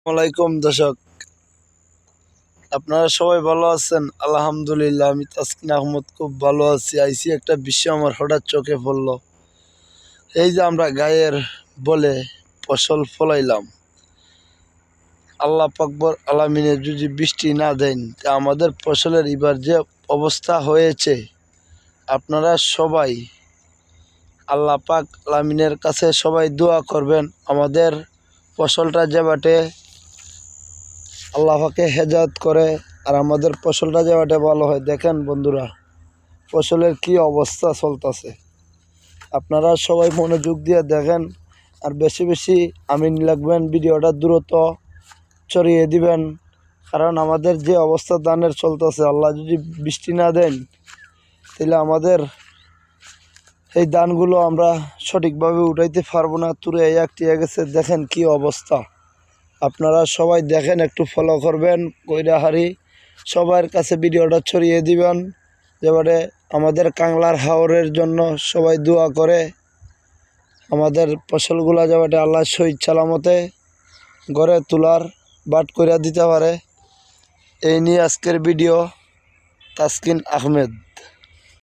আসসালামাইকুম দর্শক, আপনারা সবাই ভালো আছেন? আলহামদুলিল্লাহ, আমি তাসকিন আহমদ খুব ভালো আছি। আইসি একটা বিষয় আমার হঠাৎ চোখে পড়লো। এই যে আমরা গায়ের বলে ফসল ফলাইলাম, আল্লাহ পাকবর আলামিনে যদি বৃষ্টি না দেন, তা আমাদের ফসলের এবার যে অবস্থা হয়েছে, আপনারা সবাই আল্লাহ পাক আলামিনের কাছে সবাই দোয়া করবেন আমাদের ফসলটা যে বাটে আল্লাহ পাকে হেজাত করে আর আমাদের ফসলটা যাওয়াটা ভালো হয়। দেখেন বন্ধুরা, ফসলের কি অবস্থা চলতেছে। আপনারা সবাই মনোযোগ দিয়ে দেখেন আর বেশি বেশি আমিন লাগবেন, ভিডিওটা দ্রুত ছড়িয়ে দিবেন। কারণ আমাদের যে অবস্থা ধানের চলতেছে, আল্লাহ যদি বৃষ্টি না দেন, তাহলে আমাদের এই ধানগুলো আমরা সঠিকভাবে উঠাইতে পারবো না। তুরে একটিয়ে গেছে, দেখেন কি অবস্থা। আপনারা সবাই দেখেন, একটু ফলো করবেন কইরা হারি, সবার কাছে ভিডিওটা ছড়িয়ে দিবেন। যেবারে আমাদের কাংলার হাওরের জন্য সবাই দোয়া করে আমাদের ফসলগুলা যেবারে আল্লাহ সহিত সালামতে ঘরে তোলার বাট কইরা দিতে পারে। এই নিয়ে আজকের ভিডিও। তাসকিন আহমেদ।